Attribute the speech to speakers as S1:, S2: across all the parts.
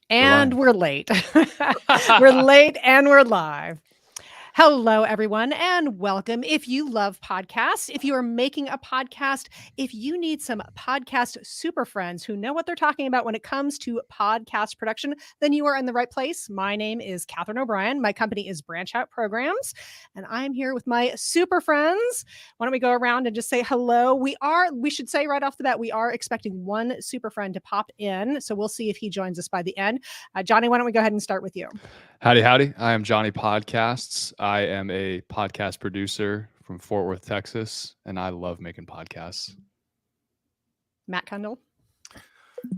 S1: And we're late. We're late and we're live. Hello, everyone, and welcome. If you love podcasts, if you are making a podcast, if you need some podcast super friends who know what they're talking about when it comes to podcast production, then you are in the right place. My name is Catherine O'Brien. My company is Branch Out Programs, and I'm here with my super friends. Why don't we go around and just say hello? We should say right off the bat, we are expecting one super friend to pop in, so we'll see if he joins us by the end. Johnny, why don't we go ahead and start with you?
S2: Howdy, howdy. I am Johnny Podcasts. I am a podcast producer from Fort Worth, Texas, and I love making podcasts.
S1: Matt Cundill.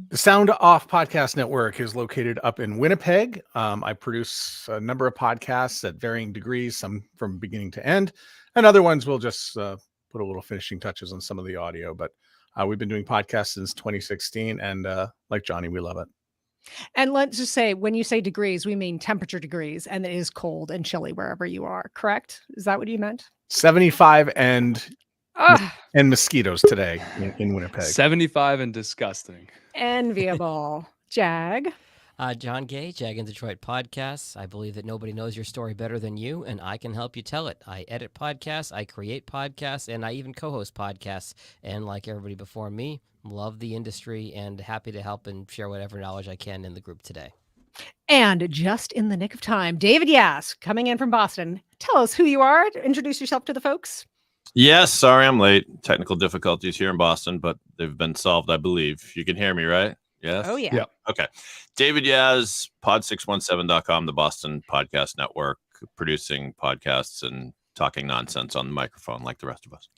S3: The Sound Off Podcast Network is located up in Winnipeg. I produce a number of podcasts at varying degrees, some from beginning to end, and other ones will just put a little finishing touches on some of the audio. But we've been doing podcasts since 2016, and like Johnny, we love it.
S1: And let's just say, when you say degrees, we mean temperature degrees, and it is cold and chilly wherever you are, correct? Is that what you meant?
S3: 75 and mosquitoes today in Winnipeg.
S2: 75 and disgusting.
S1: Enviable. Jag.
S4: Jon Gay, Jag in Detroit Podcasts. I believe that nobody knows your story better than you, and I can help you tell it. I edit podcasts, I create podcasts, and I even co-host podcasts. And like everybody before me, love the industry and happy to help and share whatever knowledge I can in the group today.
S1: And just in the nick of time, David Yass, coming in from Boston. Tell us who you are. Introduce yourself to the folks.
S5: Yes, sorry I'm late. Technical difficulties here in Boston, but they've been solved, I believe. You can hear me, right? Yes?
S1: Oh, yeah.
S2: Yep.
S5: Okay. David Yaz, pod617.com, the Boston Podcast Network, producing podcasts and talking nonsense on the microphone like the rest of us.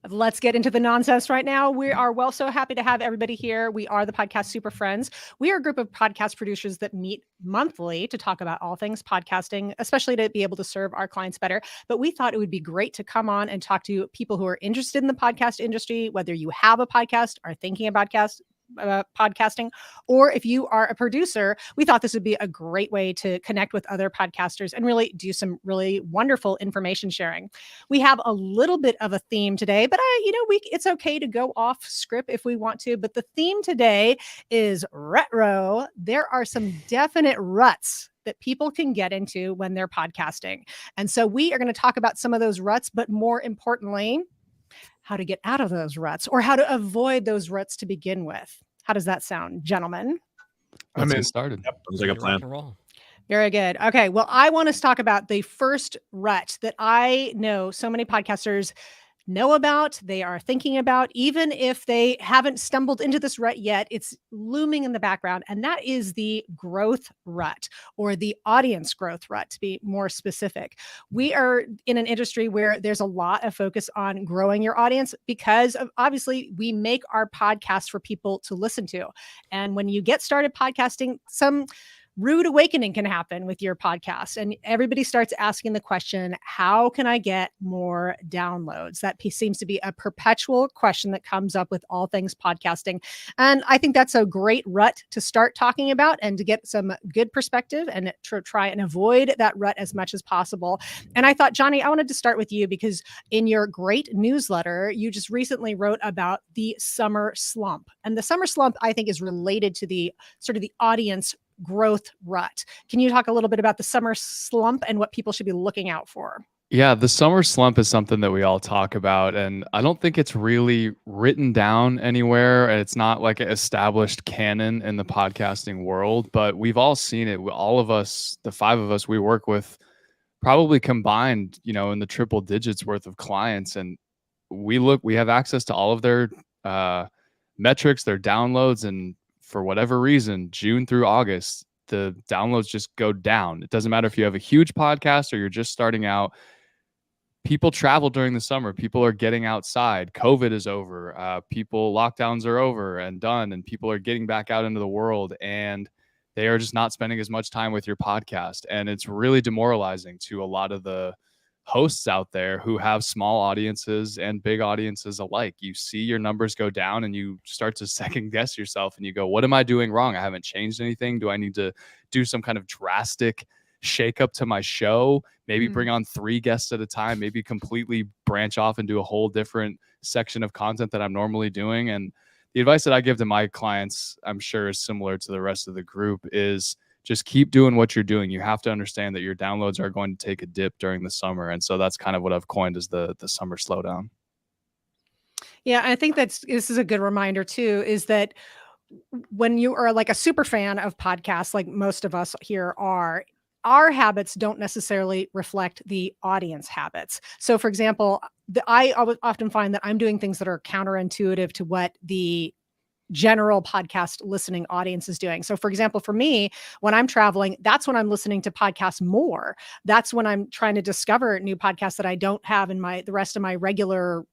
S1: Let's get into the nonsense right now. We are so happy to have everybody here. We are the Podcast Super Friends. We are a group of podcast producers that meet monthly to talk about all things podcasting, especially to be able to serve our clients better. But we thought it would be great to come on and talk to people who are interested in the podcast industry, whether you have a podcast, are thinking about podcasting, or if you are a producer. We thought this would be a great way to connect with other podcasters and really do some really wonderful information sharing. We have a little bit of a theme today, but it's okay to go off script if we want to. But the theme today is retro. There are some definite ruts that people can get into when they're podcasting. And so we are going to talk about some of those ruts, but more importantly, how to get out of those ruts or how to avoid those ruts to begin with. How does that sound, gentlemen?
S2: Let's get started.
S5: Yep, sounds like a plan.
S1: Very good. Okay. Well, I want to talk about the first rut that I know so many podcasters know about, they are thinking about, even if they haven't stumbled into this rut yet, it's looming in the background. And that is the growth rut, or the audience growth rut, to be more specific. We are in an industry where there's a lot of focus on growing your audience because of, obviously, we make our podcast for people to listen to. And when you get started podcasting, some rude awakening can happen with your podcast. And everybody starts asking the question, how can I get more downloads? That seems to be a perpetual question that comes up with all things podcasting. And I think that's a great rut to start talking about and to get some good perspective and to try and avoid that rut as much as possible. And I thought, Johnny, I wanted to start with you because in your great newsletter, you just recently wrote about the summer slump. And the summer slump, I think, is related to the sort of the audience growth rut. Can you talk a little bit about the summer slump and what people should be looking out for?
S2: Yeah, the summer slump is something that we all talk about, and I don't think it's really written down anywhere. And it's not like an established canon in the podcasting world, but we've all seen it. All of us, the five of us we work with, probably combined, in the triple digits worth of clients. And we have access to all of their metrics, their downloads, and for whatever reason, June through August, the downloads just go down. It doesn't matter if you have a huge podcast or you're just starting out. People travel during the summer. People are getting outside. COVID is over. Lockdowns are over and done, and people are getting back out into the world, and they are just not spending as much time with your podcast. And it's really demoralizing to a lot of the hosts out there who have small audiences and big audiences alike. You see your numbers go down and you start to second guess yourself and you go, what am I doing wrong? I haven't changed anything. Do I need to do some kind of drastic shake up to my show? Maybe bring on 3 guests at a time, maybe completely branch off and do a whole different section of content that I'm normally doing. And the advice that I give to my clients, I'm sure is similar to the rest of the group, is just keep doing what you're doing. You have to understand that your downloads are going to take a dip during the summer. And so that's kind of what I've coined as the summer slowdown.
S1: Yeah, I think this is a good reminder too, is that when you are like a super fan of podcasts, like most of us here are, our habits don't necessarily reflect the audience habits. So for example, I often find that I'm doing things that are counterintuitive to what the general podcast listening audience is doing. So for example, for me, when I'm traveling, that's when I'm listening to podcasts more. That's when I'm trying to discover new podcasts that I don't have in the rest of my regular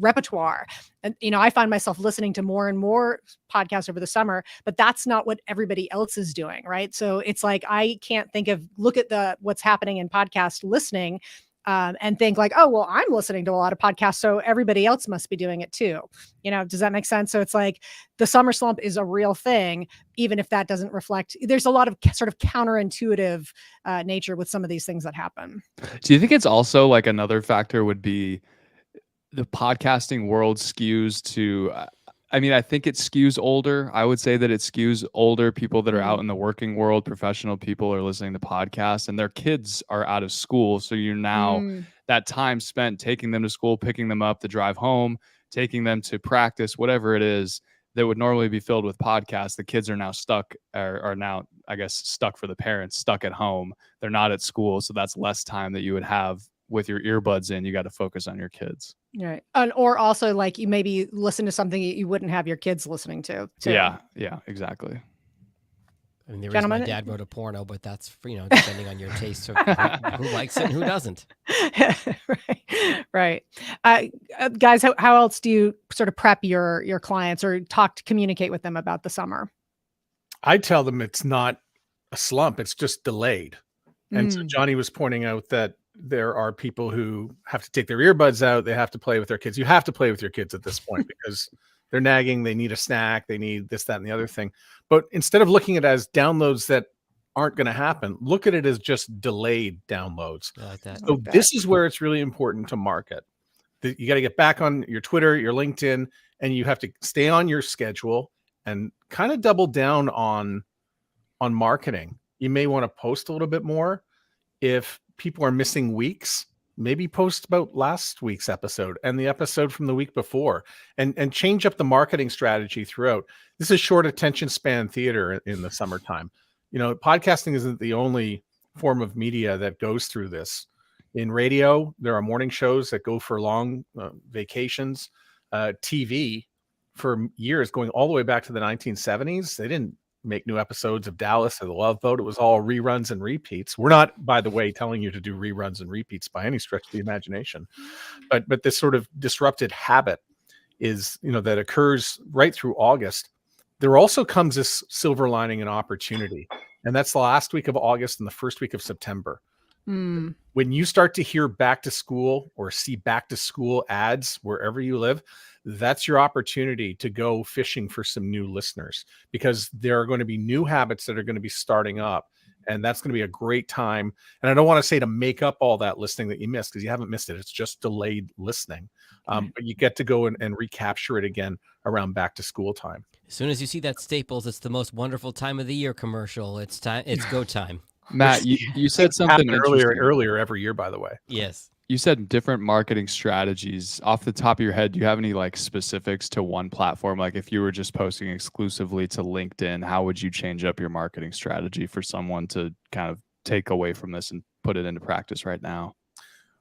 S1: repertoire. And, I find myself listening to more and more podcasts over the summer, but that's not what everybody else is doing. Right. So it's like, I can't look at what's happening in podcast listening and think like, oh, well, I'm listening to a lot of podcasts, so everybody else must be doing it too. Does that make sense? So it's like the summer slump is a real thing, even if that doesn't reflect, there's a lot of sort of counterintuitive nature with some of these things that happen.
S2: Do you think it's also like another factor would be the podcasting world skews to, I think it skews older. I would say that it skews older people that are out in the working world. Professional people are listening to podcasts and their kids are out of school. So you're now that time spent taking them to school, picking them up, the drive home, taking them to practice, whatever it is that would normally be filled with podcasts. The kids are now stuck, are now, I guess, stuck for the parents, stuck at home. They're not at school. So that's less time that you would have with your earbuds in. You got to focus on your kids.
S1: Right. Or also like you maybe listen to something you wouldn't have your kids listening to. Too.
S2: Yeah, exactly.
S4: I mean, my dad wrote a porno, but that's, depending on your taste of who likes it and who doesn't.
S1: Right. Guys, how else do you sort of prep your clients or communicate with them about the summer?
S3: I tell them it's not a slump, it's just delayed. And so Johnny was pointing out that there are people who have to take their earbuds out. They have to play with their kids. You have to play with your kids at this point because they're nagging. They need a snack. They need this, that, and the other thing. But instead of looking at it as downloads that aren't going to happen, look at it as just delayed downloads.
S4: I like that.
S3: So this is where it's really important to market. You got to get back on your Twitter, your LinkedIn, and you have to stay on your schedule and kind of double down on marketing. You may want to post a little bit more. If people are missing weeks, maybe post about last week's episode and the episode from the week before and change up the marketing strategy throughout. This is short attention span theater in the summertime. Podcasting isn't the only form of media that goes through this. In radio, there are morning shows that go for long vacations. TV for years, going all the way back to the 1970s, they didn't make new episodes of Dallas or The Love Boat. It was all reruns and repeats. We're not, by the way, telling you to do reruns and repeats by any stretch of the imagination, but this sort of disrupted habit is, that occurs right through August. There also comes this silver lining and opportunity, and that's the last week of August and the first week of September. When you start to hear back to school or see back to school ads wherever you live, that's your opportunity to go fishing for some new listeners, because there are going to be new habits that are going to be starting up. And that's going to be a great time. And I don't want to say to make up all that listening that you missed, because you haven't missed it. It's just delayed listening. But you get to go and recapture it again around back to school time.
S4: As soon as you see that Staples, it's the most wonderful time of the year commercial. It's time. It's go time.
S2: Matt, you said something
S3: earlier every year, by the way.
S4: Yes.
S2: You said different marketing strategies. Off the top of your head, do you have any like specifics to one platform? Like if you were just posting exclusively to LinkedIn, how would you change up your marketing strategy for someone to kind of take away from this and put it into practice right now?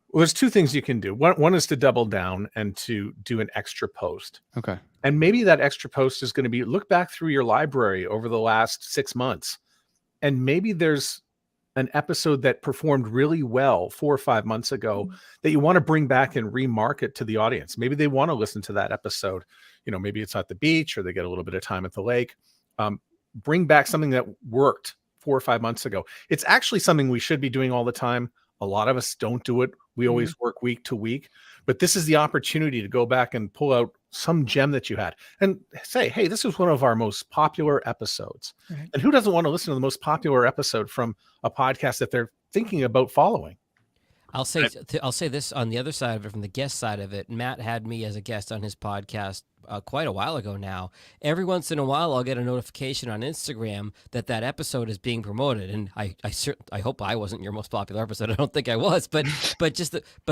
S3: Well, there's two things you can do. One is to double down and to do an extra post.
S2: Okay.
S3: And maybe that extra post is going to be look back through your library over the last 6 months. And maybe there's an episode that performed really well 4 or 5 months ago that you want to bring back and remarket to the audience. Maybe they want to listen to that episode. Maybe it's at the beach or they get a little bit of time at the lake. Bring back something that worked 4 or 5 months ago. It's actually something we should be doing all the time. A lot of us don't do it. We always work week to week, but this is the opportunity to go back and pull out some gem that you had and say, hey, this is one of our most popular episodes. Right. And who doesn't want to listen to the most popular episode from a podcast that they're thinking about following?
S4: I'll say this on the other side of it, from the guest side of it. Matt had me as a guest on his podcast quite a while ago now. Every once in a while, I'll get a notification on Instagram that episode is being promoted, and I hope I wasn't your most popular episode. I don't think I was, but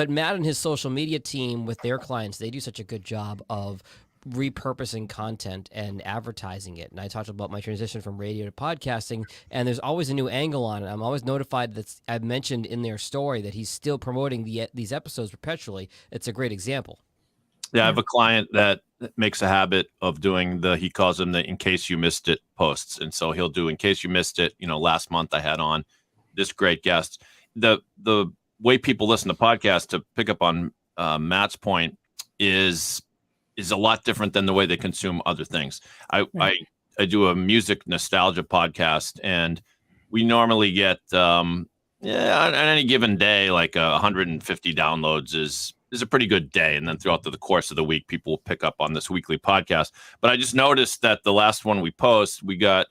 S4: Matt and his social media team with their clients, they do such a good job of repurposing content and advertising it. And I talked about my transition from radio to podcasting, and there's always a new angle on it. I'm always notified that I've mentioned in their story that he's still promoting these episodes perpetually. It's a great example.
S5: Yeah, I have a client that makes a habit of doing he calls them the in case you missed it posts. And so he'll do in case you missed it. Last month I had on this great guest. The way people listen to podcasts, to pick up on Matt's point, is a lot different than the way they consume other things. I do a music nostalgia podcast, and we normally get on any given day, like 150 downloads is a pretty good day. And then throughout the course of the week, people will pick up on this weekly podcast. But I just noticed that the last one we post, we got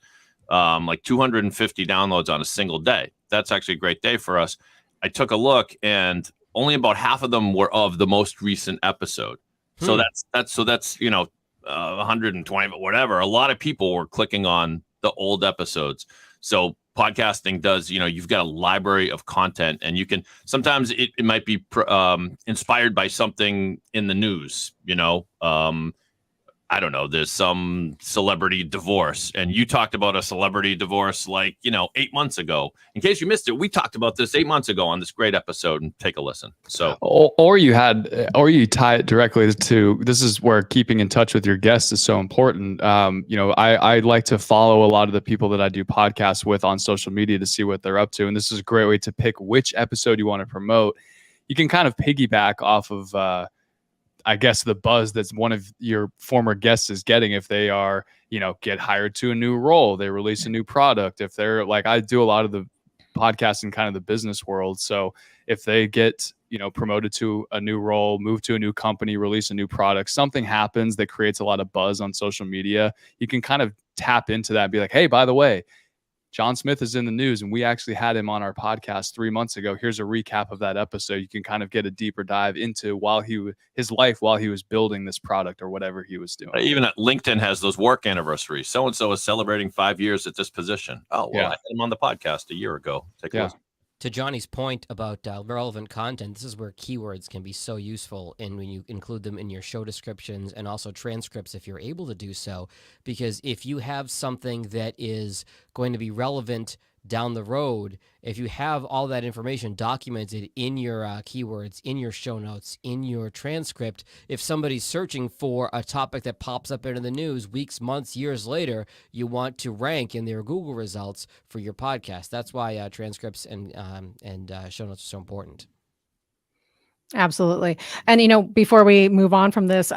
S5: like 250 downloads on a single day. That's actually a great day for us. I took a look, and only about half of them were of the most recent episode. So that's 120, but whatever. A lot of people were clicking on the old episodes. So podcasting does, you've got a library of content, and you can, sometimes it might be inspired by something in the news, I don't know, there's some celebrity divorce, and you talked about a celebrity divorce 8 months ago. In case you missed it, we talked about this 8 months ago on this great episode, and take a listen. So,
S2: or you tie it directly to, this is where keeping in touch with your guests is so important. I like to follow a lot of the people that I do podcasts with on social media to see what they're up to. And this is a great way to pick which episode you want to promote. You can kind of piggyback off of, I guess, the buzz that's one of your former guests is getting. If they are, get hired to a new role, they release a new product. If they're like, I do a lot of the podcast in kind of the business world. So if they get, promoted to a new role, move to a new company, release a new product, something happens that creates a lot of buzz on social media, you can kind of tap into that and be like, hey, by the way, John Smith is in the news, and we actually had him on our podcast 3 months ago. Here's a recap of that episode. You can kind of get a deeper dive into his life while he was building this product or whatever he was doing.
S5: Even at LinkedIn has those work anniversaries. So-and-so is celebrating 5 years at this position. Oh, well, I had him on the podcast a year ago. Take a listen.
S4: To Johnny's point about relevant content, this is where keywords can be so useful, and when you include them in your show descriptions and also transcripts, if you're able to do so, because if you have something that is going to be relevant down the road, if you have all that information documented in your keywords, in your show notes, in your transcript, if somebody's searching for a topic that pops up into the news weeks, months, years later, you want to rank in their Google results for your podcast. That's why transcripts and show notes are so important.
S1: Absolutely. And, before we move on from this,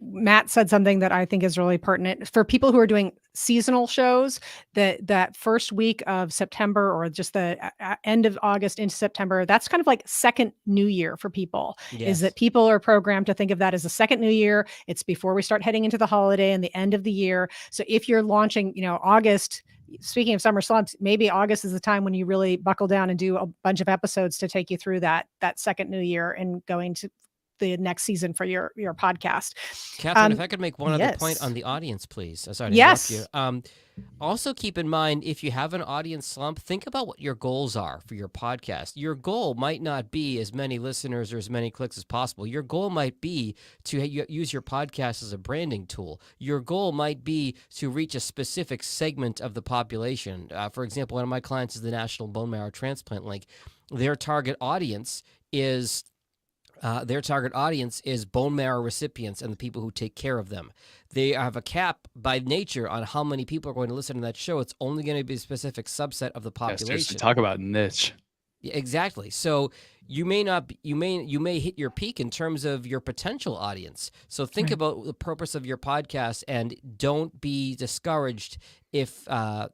S1: Matt said something that I think is really pertinent for people who are doing seasonal shows. That first week of September, or just the end of August into September, that's kind of like second new year for people.
S4: Yes.
S1: Is that people are programmed to think of that as a second new year. It's before we start heading into the holiday and the end of the year. So if you're launching, August, speaking of summer slumps, maybe August is the time when you really buckle down and do a bunch of episodes to take you through that second new year and going to the next season for your podcast.
S4: Catherine, if I could make one other point on the audience, please. Sorry to interrupt you. Also keep in mind, if you have an audience slump, think about what your goals are for your podcast. Your goal might not be as many listeners or as many clicks as possible. Your goal might be to use your podcast as a branding tool. Your goal might be to reach a specific segment of the population. For example, one of my clients is the National Bone Marrow Transplant Link. Their target audience is bone marrow recipients and the people who take care of them. They have a cap by nature on how many people are going to listen to that show. It's only going to be a specific subset of the population.
S2: Yes, talk about niche.
S4: Yeah, exactly. So you may hit your peak in terms of your potential audience. So think about the purpose of your podcast, and don't be discouraged if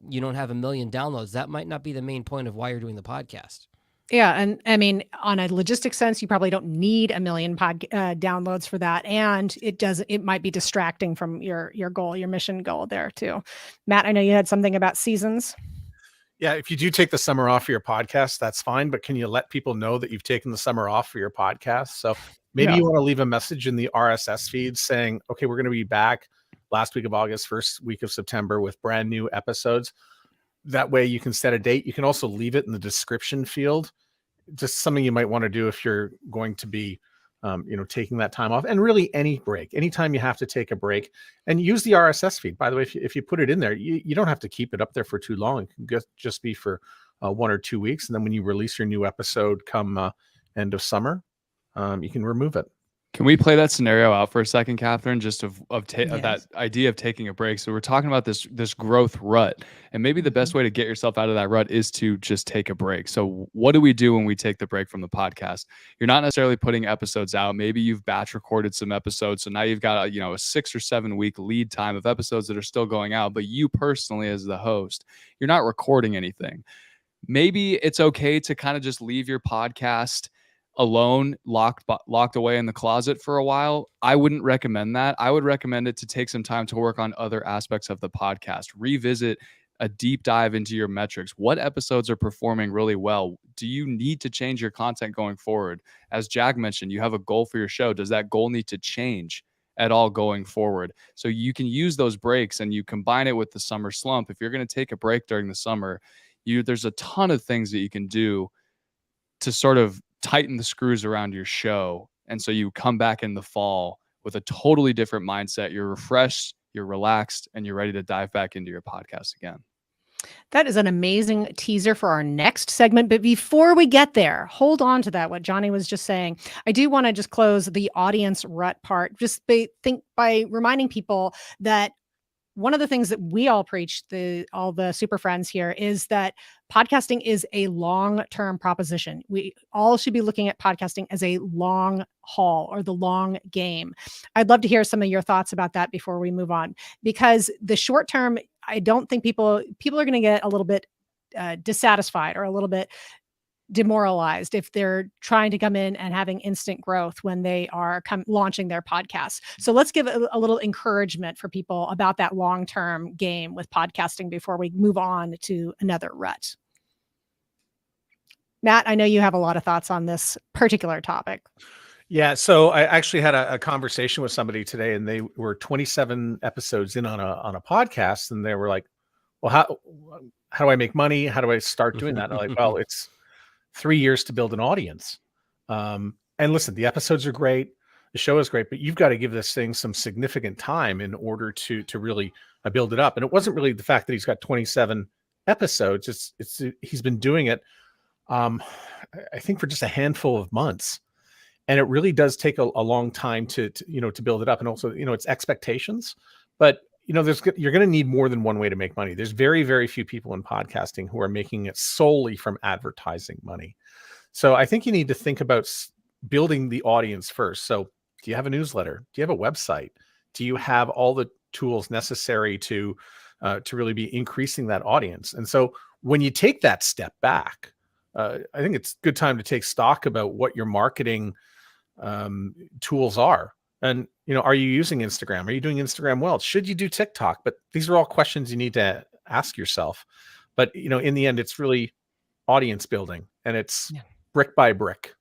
S4: you don't have 1 million downloads. That might not be the main point of why you're doing the podcast.
S1: Yeah. And I mean, on a logistic sense, you probably don't need 1 million downloads for that. And it might be distracting from your goal, your mission goal there too. Matt, I know you had something about seasons.
S3: Yeah, if you do take the summer off for your podcast, that's fine. But can you let people know that you've taken the summer off for your podcast? So maybe
S2: Yeah.
S3: you want to leave a message in the RSS feed saying, okay, we're going to be back last week of August, first week of September with brand new episodes. That way you can set a date. You can also leave it in the description field. Just something you might want to do if you're going to be taking that time off, and really any break, anytime you have to take a break, and use the RSS feed. By the way, if you put it in there, you don't have to keep it up there for too long. It can just be for 1 or 2 weeks. And then when you release your new episode come end of summer, you can remove it.
S2: Can we play that scenario out for a second, Catherine, just of
S1: Yes.
S2: that idea of taking a break? So we're talking about this growth rut, and maybe the best way to get yourself out of that rut is to just take a break. So what do we do when we take the break from the podcast? You're not necessarily putting episodes out. Maybe you've batch recorded some episodes, so now you've got a 6 or 7 week lead time of episodes that are still going out, but you personally as the host, you're not recording anything. Maybe it's okay to kind of just leave your podcast alone, locked away in the closet for a while. I wouldn't recommend that. I would recommend it to take some time to work on other aspects of the podcast. Revisit a deep dive into your metrics. What episodes are performing really well? Do you need to change your content going forward? As Jag mentioned, you have a goal for your show. Does that goal need to change at all going forward? So you can use those breaks and you combine it with the summer slump. If you're going to take a break during the summer, there's a ton of things that you can do to sort of tighten the screws around your show. And so you come back in the fall with a totally different mindset. You're refreshed, you're relaxed, and you're ready to dive back into your podcast again.
S1: That is an amazing teaser for our next segment. But before we get there, hold on to that, what Johnny was just saying. I do want to just close the audience rut part, just by reminding people that one of the things that we all preach, all the super friends here, is that podcasting is a long-term proposition. We all should be looking at podcasting as a long haul or the long game. I'd love to hear some of your thoughts about that before we move on, because the short term, I don't think people are going to get a little bit dissatisfied or a little bit demoralized if they're trying to come in and having instant growth when they are launching their podcast. So let's give a little encouragement for people about that long-term game with podcasting before we move on to another rut. Matt, I know you have a lot of thoughts on this particular topic.
S3: Yeah, so I actually had a conversation with somebody today, and they were 27 episodes in on a podcast, and they were like, well, how do I make money? How do I start doing that? And I'm like, well, it's 3 years to build an audience. And listen, the episodes are great. The show is great, but you've got to give this thing some significant time in order to really build it up. And it wasn't really the fact that he's got 27 episodes. It's he's been doing it, I think, for just a handful of months. And it really does take a long time to build it up. And also, it's expectations, but you're going to need more than one way to make money. There's very, very few people in podcasting who are making it solely from advertising money. So I think you need to think about building the audience first. So do you have a newsletter? Do you have a website? Do you have all the tools necessary to really be increasing that audience? And so when you take that step back, I think it's a good time to take stock about what your marketing tools are. And, are you using Instagram? Are you doing Instagram well? Should you do TikTok? But these are all questions you need to ask yourself. But, in the end, it's really audience building, and it's brick by brick.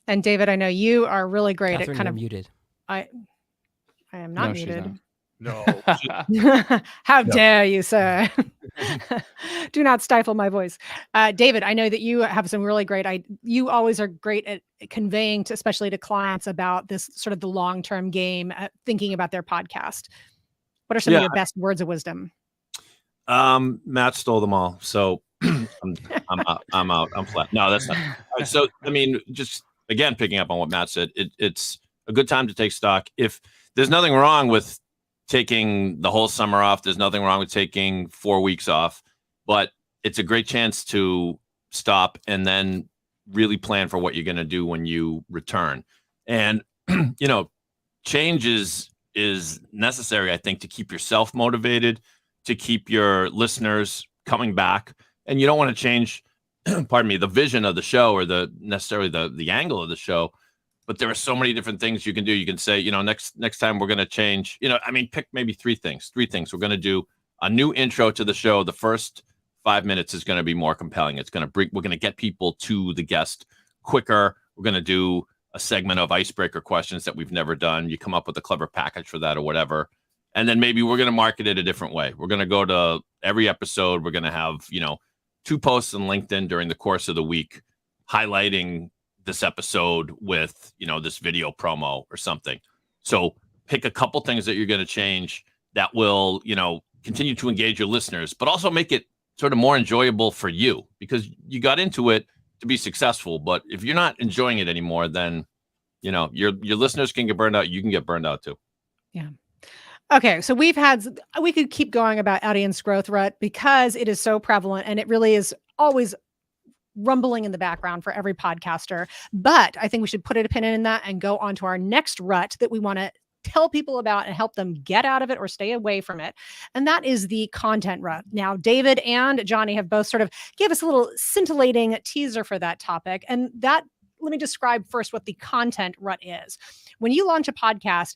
S1: And David, I know you are really great
S4: Catherine,
S1: at kind
S4: you're
S1: of
S4: muted.
S1: I am not
S2: No, she's
S1: muted.
S3: No.
S1: How dare you, sir? Do not stifle my voice. David, I know that you have some really you always are great at conveying especially to clients about this sort of the long-term game, thinking about their podcast. What are some of your best words of wisdom?
S5: Matt stole them all. So I'm out. I'm flat. No, that's not. So, I mean, just again, picking up on what Matt said, it's a good time to take stock. If there's nothing wrong with taking the whole summer off, there's nothing wrong with taking 4 weeks off, but it's a great chance to stop and then really plan for what you're going to do when you return. And, change is necessary, I think, to keep yourself motivated, to keep your listeners coming back. And you don't want to change, pardon me, the vision of the show or necessarily the angle of the show. But there are so many different things you can do. You can say, next time we're going to change, pick maybe three things. We're going to do a new intro to the show. The first 5 minutes is going to be more compelling. It's going to bring, we're going to get people to the guest quicker. We're going to do a segment of icebreaker questions that we've never done. You come up with a clever package for that or whatever. And then maybe we're going to market it a different way. We're going to go to every episode. We're going to have, 2 posts on LinkedIn during the course of the week highlighting this episode with, this video promo or something. So pick a couple things that you're going to change that will, continue to engage your listeners, but also make it sort of more enjoyable for you, because you got into it to be successful. But if you're not enjoying it anymore, then, your listeners can get burned out. You can get burned out too.
S1: Yeah. Okay. So we could keep going about audience growth, rut, because it is so prevalent and it really is always rumbling in the background for every podcaster. But I think we should put a pin in that and go on to our next rut that we want to tell people about and help them get out of it or stay away from it. And that is the content rut. Now, David and Johnny have both sort of gave us a little scintillating teaser for that topic. And that, let me describe first what the content rut is. When you launch a podcast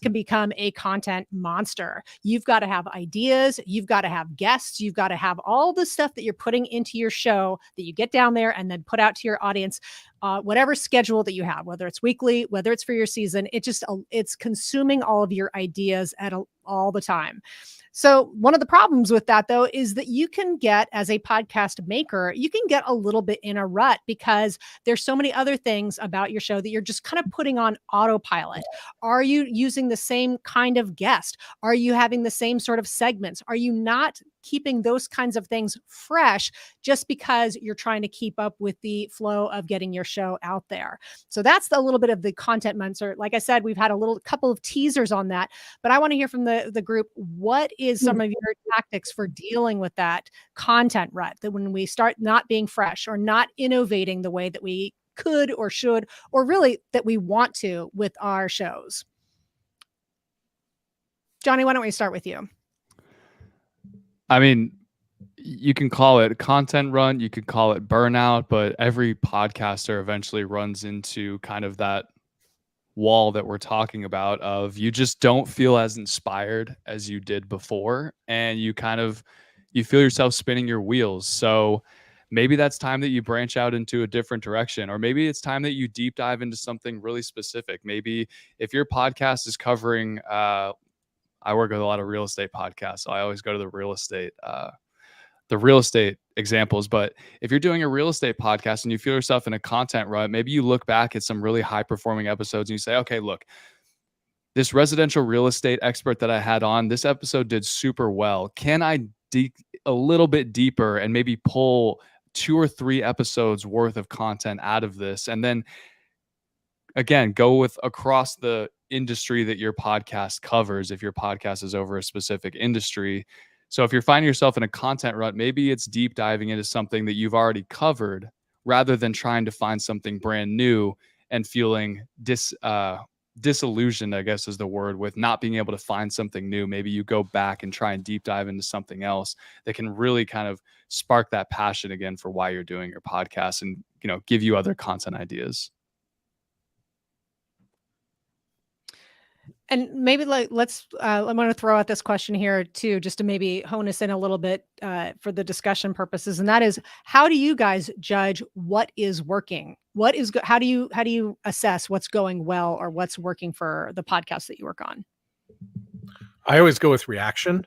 S1: can become a content monster. You've got to have ideas. You've got to have guests. You've got to have all the stuff that you're putting into your show that you get down there and then put out to your audience, whatever schedule that you have, whether it's weekly, whether it's for your season. It's consuming all of your ideas all the time. So one of the problems with that, though, is that you can get, as a podcast maker, you can get a little bit in a rut because there's so many other things about your show that you're just kind of putting on autopilot. Are you using the same kind of guest? Are you having the same sort of segments? Are you not keeping those kinds of things fresh just because you're trying to keep up with the flow of getting your show out there? So that's a little bit of the content monster. Like I said, we've had a couple of teasers on that, but I want to hear from the group. What is some of your tactics for dealing with that content rut, that when we start not being fresh or not innovating the way that we could or should, or really that we want to with our shows? Johnny, why don't we start with you?
S2: I mean, you can call it content run, you could call it burnout, but every podcaster eventually runs into kind of that wall that we're talking about of you just don't feel as inspired as you did before, and you feel yourself spinning your wheels. So maybe that's time that you branch out into a different direction, or maybe it's time that you deep dive into something really specific. Maybe if your podcast is covering, I work with a lot of real estate podcasts, so I always go to the real estate examples. But if you're doing a real estate podcast and you feel yourself in a content rut, maybe you look back at some really high performing episodes and you say, okay, look, this residential real estate expert that I had on, this episode did super well. Can I dig a little bit deeper and maybe pull 2 or 3 episodes worth of content out of this? And then again, go with across the industry that your podcast covers, if your podcast is over a specific industry. So if you're finding yourself in a content rut, maybe it's deep diving into something that you've already covered rather than trying to find something brand new and feeling disillusioned, I guess is the word, with not being able to find something new. Maybe you go back and try and deep dive into something else that can really kind of spark that passion again for why you're doing your podcast and, give you other content ideas.
S1: And maybe I'm going to throw out this question here too, just to maybe hone us in a little bit for the discussion purposes. And that is, how do you guys judge what is working? How do you assess what's going well or what's working for the podcast that you work on?
S3: I always go with reaction,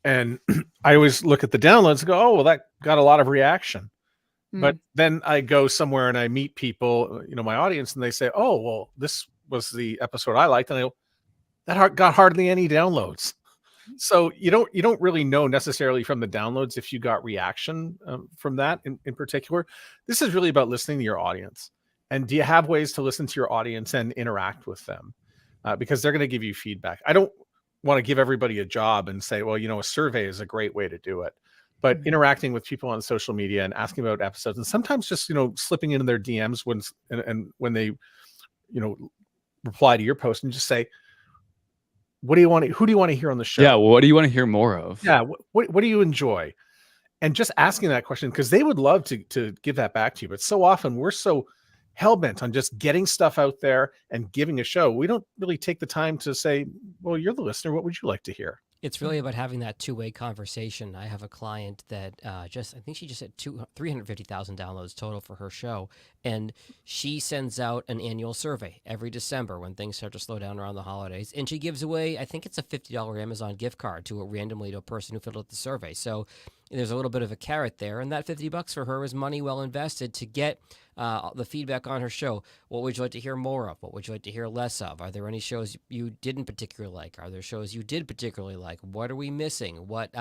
S3: and I always look at the downloads and go, oh, well, that got a lot of reaction. But then I go somewhere and I meet people, my audience, and they say, oh, well, this was the episode I liked. And I go, that got hardly any downloads. So you don't really know necessarily from the downloads if you got reaction from that in particular. This is really about listening to your audience. And do you have ways to listen to your audience and interact with them? Because they're going to give you feedback. I don't want to give everybody a job and say, well, a survey is a great way to do it. But interacting with people on social media and asking about episodes, and sometimes just, slipping into their DMs when they, reply to your post and just say, who do you want to hear on the show?
S2: Yeah. Well, what do you want to hear more of?
S3: Yeah. What do you enjoy? And just asking that question, because they would love to give that back to you. But so often we're so hell-bent on just getting stuff out there and giving a show. We don't really take the time to say, well, you're the listener. What would you like to hear?
S4: It's really about having that two-way conversation. I have a client that I think she just hit 350,000 downloads total for her show. And she sends out an annual survey every December when things start to slow down around the holidays. And she gives away, I think it's a $50 Amazon gift card randomly to a person who filled out the survey. So there's a little bit of a carrot there. And that $50 for her is money well invested to get the feedback on her show. What would you like to hear more of? What would you like to hear less of? Are there any shows you didn't particularly like? Are there shows you did particularly like? What are we missing? What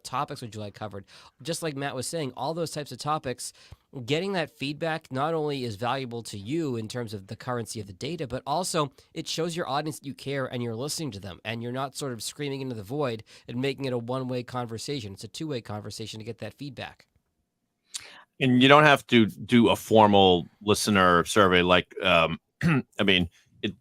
S4: topics would you like covered? Just like Matt was saying, all those types of topics, getting that feedback not only is valuable to you in terms of the currency of the data, but also it shows your audience that you care and you're listening to them and you're not sort of screaming into the void and making it a one-way conversation. It's a two-way conversation to get that feedback.
S5: And you don't have to do a formal listener survey like, I mean,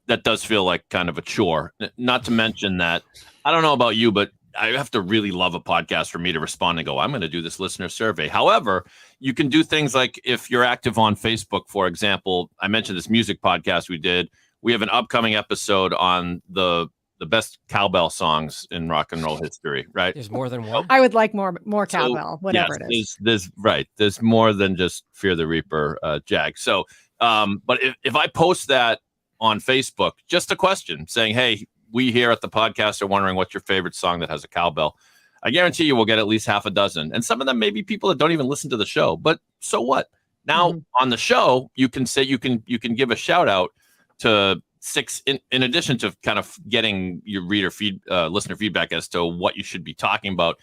S5: that does feel like kind of a chore. Not to mention that, I don't know about you, but I have to really love a podcast for me to respond and go, I'm going to do this listener survey. However, you can do things like if you're active on Facebook, for example, I mentioned this music podcast we did. We have an upcoming episode on the best cowbell songs in rock and roll history, right?
S4: There's more than one.
S1: I would like more cowbell, whatever
S5: yes,
S1: it is.
S5: There's more than just Fear the Reaper, Jag. So, but if I post that on Facebook, just a question saying, hey, we here at the podcast are wondering what's your favorite song that has a cowbell. I guarantee you we'll get at least half a dozen. And some of them may be people that don't even listen to the show, but so what? Now on the show, you can say, you can give a shout out to 6 in addition to kind of getting your listener feedback as to what you should be talking about.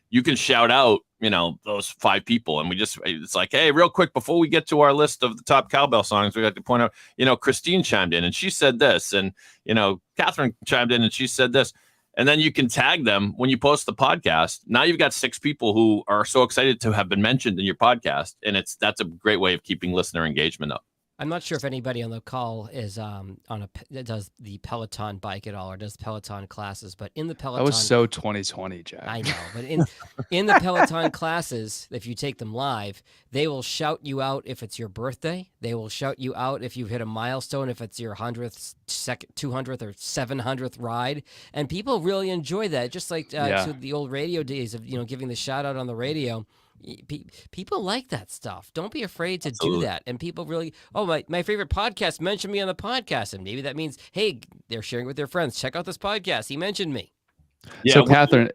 S5: You can shout out, those 5 people. And it's like, hey, real quick, before we get to our list of the top cowbell songs, we got to point out, Christine chimed in and she said this, and, Catherine chimed in and she said this. And then you can tag them when you post the podcast. Now you've got 6 people who are so excited to have been mentioned in your podcast. And that's a great way of keeping listener engagement up.
S4: I'm not sure if anybody on the call is does the Peloton bike at all or does Peloton classes, but in the Peloton,
S2: that was so 2020, Jack.
S4: I know, but in the Peloton classes, if you take them live, they will shout you out if it's your birthday. They will shout you out if you hit a milestone, if it's your 100th, 200th, or 700th ride, and people really enjoy that. Just like to the old radio days of giving the shout out on the radio. People like that stuff. Don't be afraid to do that. And people really, my favorite podcast mentioned me on the podcast. And maybe that means, hey, they're sharing with their friends. Check out this podcast. He mentioned me.
S2: Yeah, so Catherine,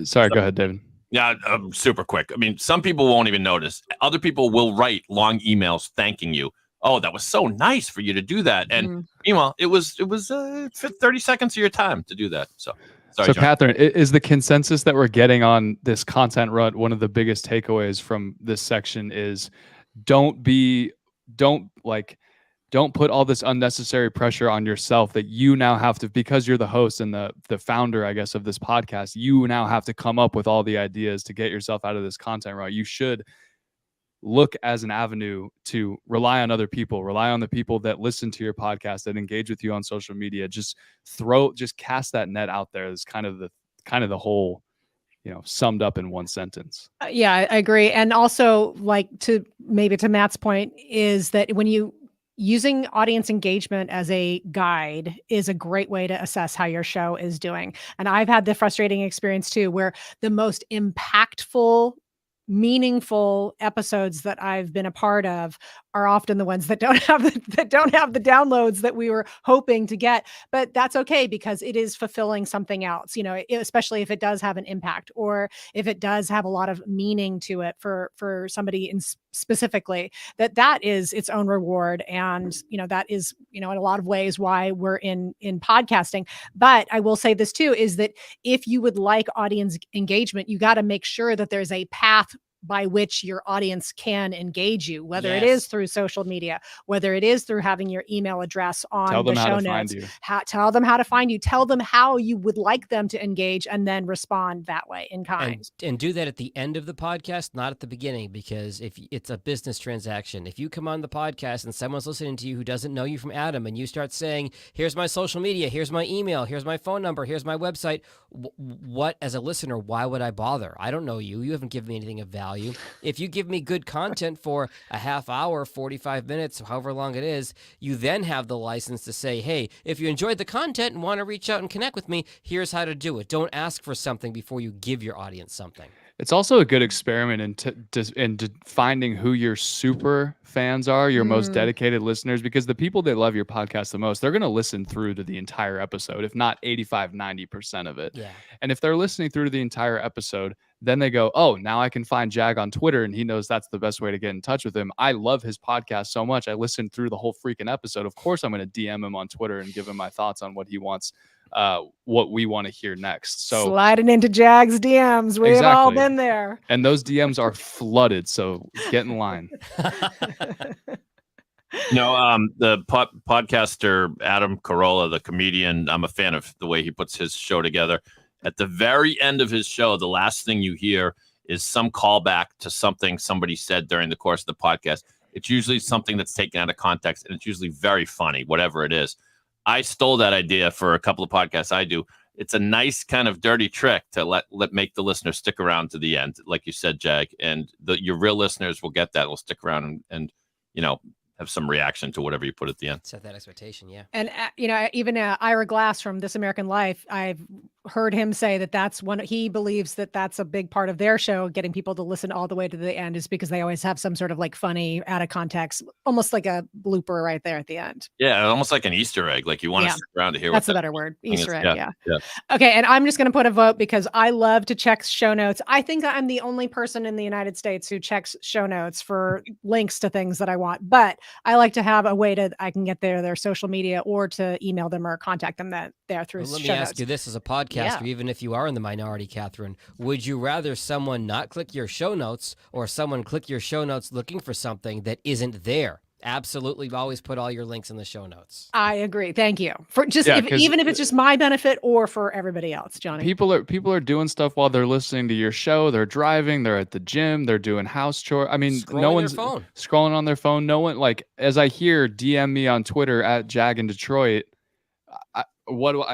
S2: sorry, go ahead, David.
S5: Yeah, super quick. I mean, some people won't even notice. Other people will write long emails thanking you. Oh, that was so nice for you to do that. And meanwhile, it was 30 seconds of your time to do that. So. Sorry, John.
S2: Catherine, is the consensus that we're getting on this content rut, one of the biggest takeaways from this section is don't put all this unnecessary pressure on yourself that you now have to, because you're the host and the founder, I guess, of this podcast, you now have to come up with all the ideas to get yourself out of this content rut. You should look as an avenue to rely on other people, rely on the people that listen to your podcast, that engage with you on social media. Just cast that net out there. Is kind of the whole, summed up in one sentence.
S1: Yeah, I agree. And also, to Matt's point, is that when using audience engagement as a guide is a great way to assess how your show is doing. And I've had the frustrating experience too, where the most impactful, meaningful episodes that I've been a part of are often the ones that don't have the downloads that we were hoping to get. But that's okay, because it is fulfilling something else, especially if it does have an impact or if it does have a lot of meaning to it for somebody specifically, that is its own reward. And, that is, in a lot of ways why we're in podcasting. But I will say this too, is that if you would like audience engagement, you got to make sure that there's a path by which your audience can engage you, whether it is through social media, whether it is through having your email address on the show notes. Tell them how to find you. Tell them how you would like them to engage, and then respond that way in kind.
S4: And do that at the end of the podcast, not at the beginning, because if it's a business transaction, if you come on the podcast and someone's listening to you who doesn't know you from Adam, and you start saying, here's my social media, here's my email, here's my phone number, here's my website, what, as a listener, why would I bother? I don't know you. You haven't given me anything of value. value. If you give me good content for a half hour, 45 minutes, however long it is, you then have the license to say, hey, if you enjoyed the content and want to reach out and connect with me, here's how to do it. Don't ask for something before you give your audience something.
S2: It's also a good experiment in finding who your super fans are, your most dedicated listeners, because the people that love your podcast the most, they're going to listen through to the entire episode, if not 85, 90% of it.
S4: Yeah.
S2: And if they're listening through to the entire episode, then they go, oh, now I can find Jag on Twitter, and he knows that's the best way to get in touch with him. I love his podcast so much. I listened through the whole freaking episode. Of course, I'm going to DM him on Twitter and give him my thoughts on what he wants, what we want to hear next. So
S1: sliding into Jag's DMs. We've all been there.
S2: And those DMs are flooded. So get in line.
S5: The podcaster Adam Carolla, the comedian, I'm a fan of the way he puts his show together. At the very end of his show, the last thing you hear is some callback to something somebody said during the course of the podcast. It's usually something that's taken out of context, and it's usually very funny, whatever it is. I stole that idea for a couple of podcasts I do. It's a nice kind of dirty trick to make the listener stick around to the end, like you said, Jag. And your real listeners will get that. Will stick around and have some reaction to whatever you put at the end.
S4: Set that expectation, yeah.
S1: And, even Ira Glass from This American Life, I've heard him say that that's he believes that that's a big part of their show, getting people to listen all the way to the end, is because they always have some sort of like funny, out of context, almost like a blooper right there at the end.
S5: Yeah, almost like an Easter egg. Like you want to stick around to hear
S1: that's a better word. Easter egg, yeah.
S5: Yeah.
S1: Okay, and I'm just going to put a vote because I love to check show notes. I think I'm the only person in the United States who checks show notes for links to things that I want, but I like to have a way I can get their social media, or to email them or contact them there through
S4: Let me
S1: show
S4: ask
S1: notes.
S4: you this as a podcaster, even if you are in the minority, Catherine, would you rather someone not click your show notes or someone click your show notes looking for something that isn't there? Absolutely, always put all your links in the show notes.
S1: I agree. Thank you. For just even if it's just my benefit or for everybody else, Johnny.
S2: People are doing stuff while they're listening to your show. They're driving, they're at the gym, they're doing house chores. I mean, no one's scrolling on their phone. No one, like, as I hear DM me on Twitter at Jag in Detroit, I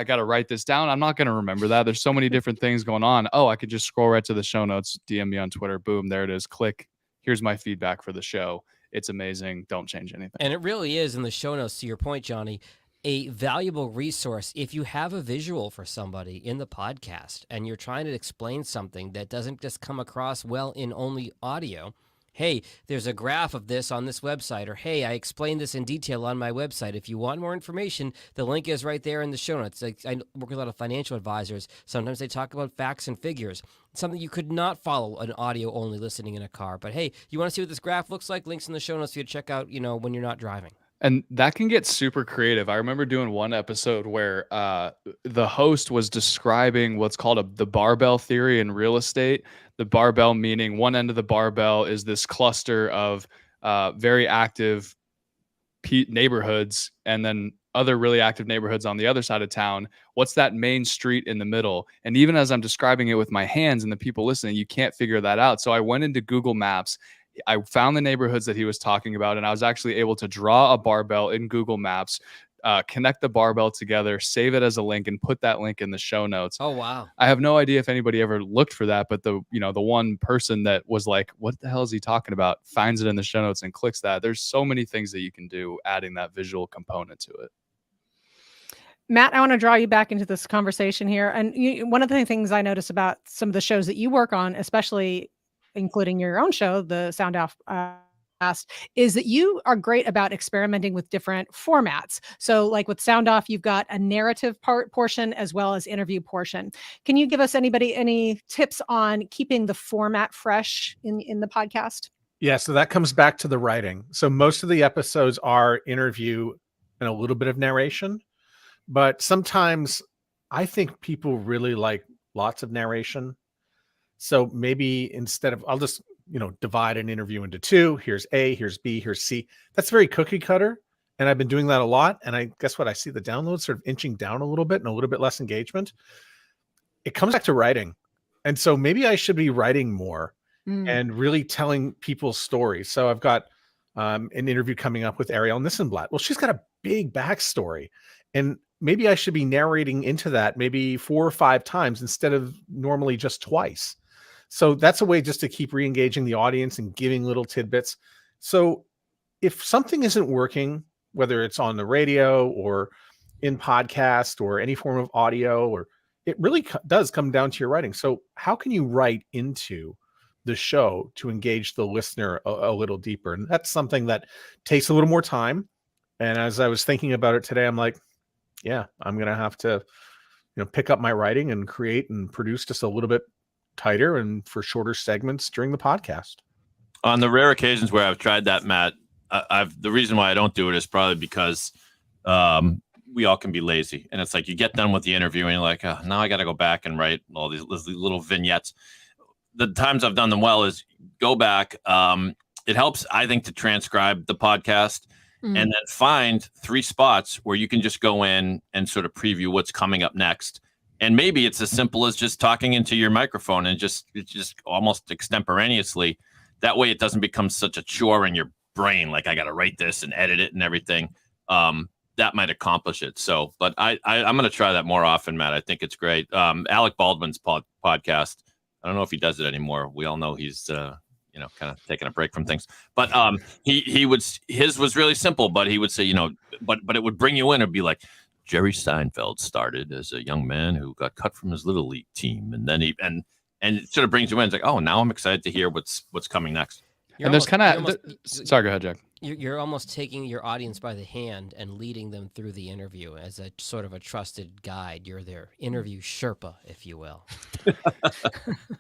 S2: got to write this down. I'm not going to remember that. There's so many different things going on. Oh, I could just scroll right to the show notes, DM me on Twitter. Boom, there it is. Click. Here's my feedback for the show. It's amazing. Don't change anything.
S4: And it really is, in the show notes, to your point, Johnny, a valuable resource. If you have a visual for somebody in the podcast and you're trying to explain something that doesn't just come across well in only audio, hey, there's a graph of this on this website, or hey, I explained this in detail on my website. If you want more information, the link is right there in the show notes. Like, I work with a lot of financial advisors. Sometimes they talk about facts and figures, something you could not follow an audio only listening in a car. But hey, you want to see what this graph looks like? Links in the show notes for you to check out, when you're not driving.
S2: And that can get super creative. I remember doing one episode where the host was describing what's called the barbell theory in real estate. The barbell meaning one end of the barbell is this cluster of very active neighborhoods, and then other really active neighborhoods on the other side of town. What's that main street in the middle? And even as I'm describing it with my hands and the people listening, you can't figure that out. So I went into Google Maps. I found the neighborhoods that he was talking about, and I was actually able to draw a barbell in Google Maps, connect the barbell together, save it as a link, and put that link in the show notes.
S4: Oh, wow.
S2: I have no idea if anybody ever looked for that, but the one person that was like, what the hell is he talking about, finds it in the show notes and clicks that. There's so many things that you can do adding that visual component to it.
S1: Matt, I want to draw you back into this conversation here. And one of the things I notice about some of the shows that you work on, especially including your own show, the Sound Off is that you are great about experimenting with different formats. So like with Sound Off, you've got a narrative portion as well as interview portion. Can you give us any tips on keeping the format fresh in the podcast?
S3: Yeah, so that comes back to the writing. So most of the episodes are interview and a little bit of narration, but sometimes I think people really like lots of narration. So maybe instead of, I'll just, divide an interview into two. Here's A, here's B, here's C. That's very cookie cutter. And I've been doing that a lot. And I guess what I see the downloads sort of inching down a little bit and a little bit less engagement. It comes back to writing. And so maybe I should be writing more and really telling people's stories. So I've got an interview coming up with Ariel Nissenblatt. Well, she's got a big backstory. And maybe I should be narrating into that maybe 4 or 5 times instead of normally just twice. So that's a way just to keep re-engaging the audience and giving little tidbits. So if something isn't working, whether it's on the radio or in podcast or any form of audio, or it really does come down to your writing. So how can you write into the show to engage the listener a little deeper? And that's something that takes a little more time. And as I was thinking about it today, I'm like, yeah, I'm going to have to, pick up my writing and create and produce just a little bit tighter and for shorter segments during the podcast.
S5: On the rare occasions where I've tried that, Matt, the reason why I don't do it is probably because we all can be lazy. And it's like you get done with the interview and you're like, oh, now I got to go back and write all these little vignettes. The times I've done them well is go back. It helps, I think, to transcribe the podcast and then find 3 spots where you can just go in and sort of preview what's coming up next. And maybe it's as simple as just talking into your microphone and just almost extemporaneously. That way it doesn't become such a chore in your brain. Like I got to write this and edit it and everything. That might accomplish it. So, but I'm going to try that more often, Matt. I think it's great. Alec Baldwin's podcast. I don't know if he does it anymore. We all know he's, kind of taking a break from things. But his was really simple. But he would say, but it would bring you in and be like, Jerry Seinfeld started as a young man who got cut from his little league team, and then and it sort of brings you in. It's like, oh, now I'm excited to hear what's coming next.
S2: And there's kind of sorry, go ahead, Jack.
S4: You're almost taking your audience by the hand and leading them through the interview as a sort of a trusted guide. You're their interview Sherpa, if you will.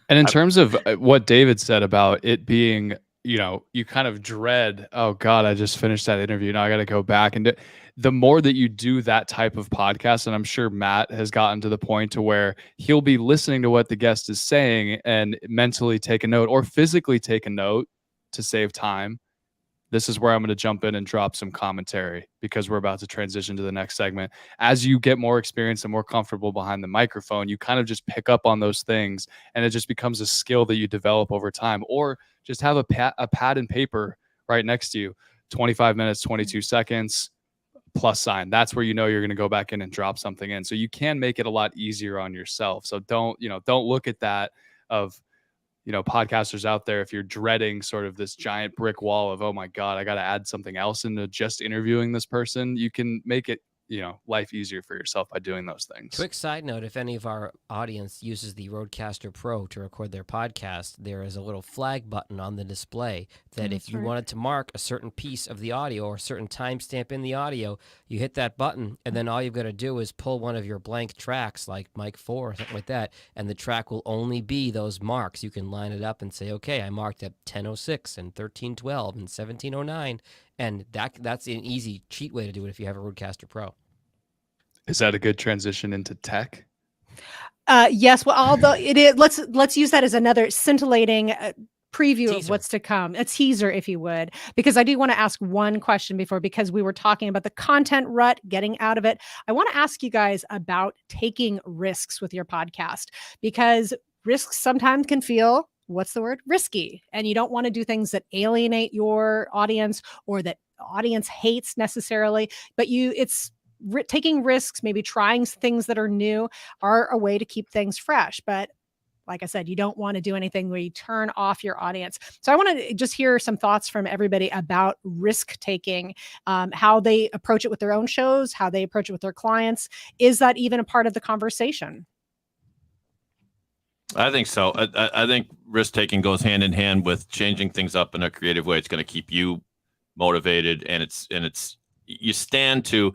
S2: And in terms of what David said about it being, you kind of dread, oh God, I just finished that interview. Now I got to go back and the more that you do that type of podcast, and I'm sure Matt has gotten to the point to where he'll be listening to what the guest is saying and mentally take a note or physically take a note to save time. This is where I'm going to jump in and drop some commentary because we're about to transition to the next segment. As you get more experience and more comfortable behind the microphone, you kind of just pick up on those things and it just becomes a skill that you develop over time. Or just have a pad and paper right next to you, 25 minutes, 22 seconds, plus sign. That's where you're going to go back in and drop something in. So you can make it a lot easier on yourself. So don't look at that of, podcasters out there, if you're dreading sort of this giant brick wall of, oh my God, I got to add something else into just interviewing this person, you can make it, life easier for yourself by doing those things.
S4: Quick side note, if any of our audience uses the Rodecaster Pro to record their podcast, there is a little flag button on the display that if you wanted to mark a certain piece of the audio or a certain timestamp in the audio, you hit that button, and then all you've got to do is pull one of your blank tracks, like Mic 4 or something like that, and the track will only be those marks. You can line it up and say, okay, I marked at 10:06 and 13:12 and 17:09, and that's an easy cheat way to do it if you have a Rodecaster Pro.
S2: Is that a good transition into tech?
S1: Yes. Well, although it is, let's use that as another scintillating preview
S4: Teaser.
S1: of what's to come, a teaser, if you would, because I do want to ask one question because we were talking about the content rut, getting out of it. I want to ask you guys about taking risks with your podcast, because risks sometimes can feel, what's the word? Risky. And you don't want to do things that alienate your audience or that audience hates necessarily, but taking risks, maybe trying things that are new, are a way to keep things fresh. But like I said, you don't want to do anything where you turn off your audience. So I want to just hear some thoughts from everybody about risk taking, how they approach it with their own shows, how they approach it with their clients. Is that even a part of the conversation?
S5: I think so. I think risk taking goes hand in hand with changing things up in a creative way. It's going to keep you motivated, and you stand to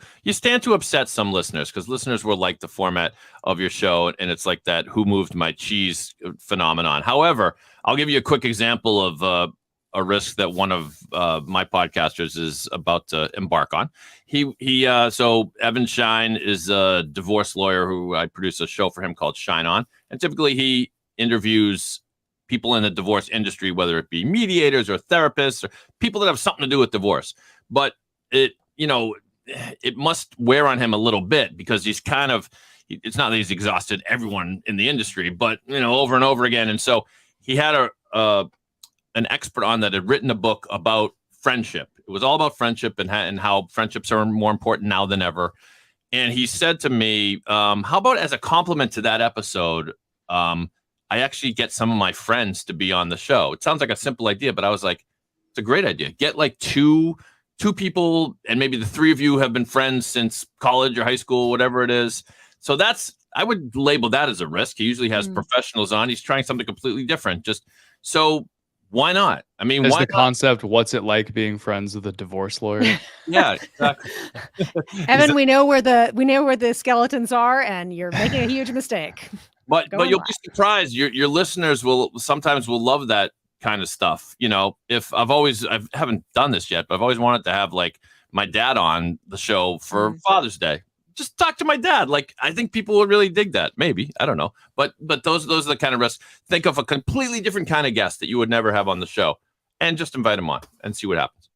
S5: upset some listeners, because listeners will like the format of your show, and it's like that "who moved my cheese" phenomenon. However, I'll give you a quick example of a risk that one of my podcasters is about to embark on. So Evan Shine is a divorce lawyer who I produce a show for him called Shine On, and typically he interviews people in the divorce industry, whether it be mediators or therapists or people that have something to do with divorce. But it must wear on him a little bit, because he's it's not that he's exhausted everyone in the industry, but over and over again. And so he had an expert on that had written a book about friendship. It was all about friendship and how friendships are more important now than ever. And he said to me, how about as a compliment to that episode, I actually get some of my friends to be on the show. It sounds like a simple idea, but I was like, it's a great idea. Get like two people, and maybe the three of you have been friends since college or high school, whatever it is. So I would label that as a risk. He usually has professionals on. He's trying something completely different. So why not? I mean,
S2: Is
S5: why
S2: the concept, what's it like being friends with a divorce lawyer?
S5: Yeah, exactly.
S1: Evan, we know where the skeletons are, and you're making a huge mistake.
S5: But you'll be surprised. Your listeners will love that kind of stuff. If I haven't done this yet, but I've always wanted to have like my dad on the show for Father's Day. Just talk to my dad. Like, I think people would really dig that. Maybe, I don't know. But those are the kind of risks. Think of a completely different kind of guest that you would never have on the show, and just invite him on and see what happens.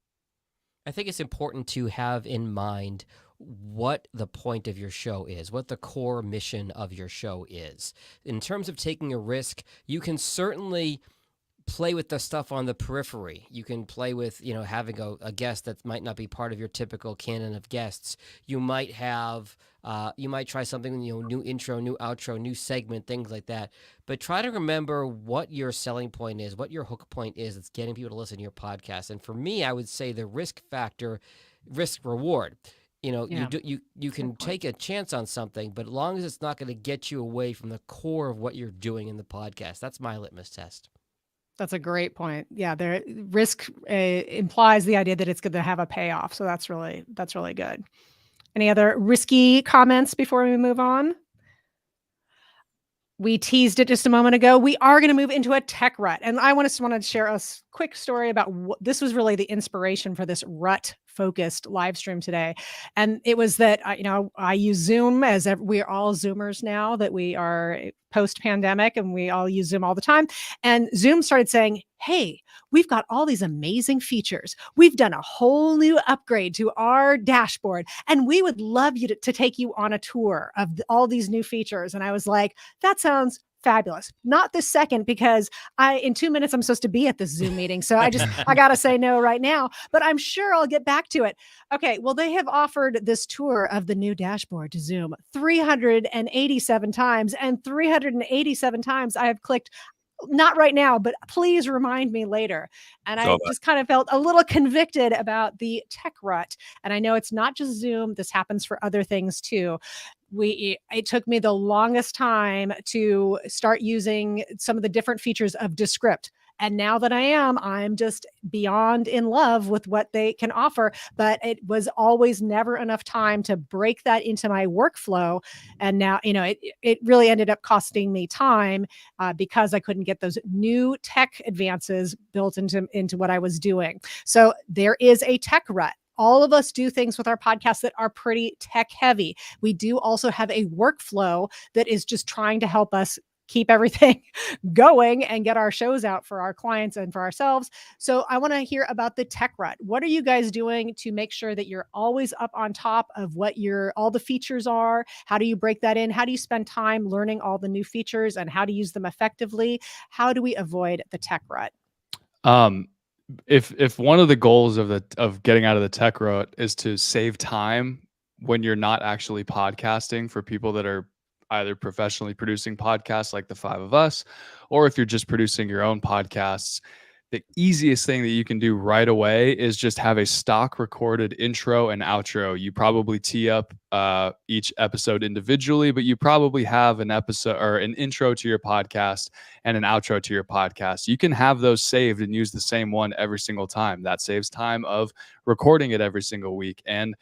S4: I think it's important to have in mind what the point of your show is, what the core mission of your show is. In terms of taking a risk, you can certainly play with the stuff on the periphery. You can play with, having a guest that might not be part of your typical canon of guests. You might have, you might try something, new intro, new outro, new segment, things like that. But try to remember what your selling point is, what your hook point is that's getting people to listen to your podcast. And for me, I would say the risk factor, risk reward. You can take a chance on something, but as long as it's not going to get you away from the core of what you're doing in the podcast, that's my litmus test.
S1: That's a great point. Yeah, the risk implies the idea that it's going to have a payoff. So that's really good. Any other risky comments before we move on? We teased it just a moment ago. We are going to move into a tech rut. And I want to share a quick story about this was really the inspiration for this rut focused live stream today. And it was that, I use Zoom, as we're all Zoomers now, that we are post pandemic, and we all use Zoom all the time. And Zoom started saying, hey, we've got all these amazing features. We've done a whole new upgrade to our dashboard, and we would love you to take you on a tour of all these new features. And I was like, that sounds fabulous. Not this second, because in 2 minutes, I'm supposed to be at this Zoom meeting. So I got to say no right now, but I'm sure I'll get back to it. Okay. Well, they have offered this tour of the new dashboard to Zoom 387 times, and 387 times I have clicked, not right now, but please remind me later. And I just kind of felt a little convicted about the tech rut. And I know it's not just Zoom. This happens for other things too. It took me the longest time to start using some of the different features of Descript. And now that I'm just beyond in love with what they can offer. But it was always never enough time to break that into my workflow. And now, it really ended up costing me time because I couldn't get those new tech advances built into what I was doing. So there is a tech rut. All of us do things with our podcasts that are pretty tech heavy. We do also have a workflow that is just trying to help us keep everything going and get our shows out for our clients and for ourselves. So I want to hear about the tech rut. What are you guys doing to make sure that you're always up on top of what all the features are? How do you break that in? How do you spend time learning all the new features and how to use them effectively? How do we avoid the tech rut?
S2: If one of the goals of getting out of the tech rut is to save time when you're not actually podcasting, for people that are either professionally producing podcasts like the five of us, or if you're just producing your own podcasts, the easiest thing that you can do right away is just have a stock recorded intro and outro. You probably tee up each episode individually, but you probably have an episode or an intro to your podcast and an outro to your podcast. You can have those saved and use the same one every single time. That saves time of recording it every single week and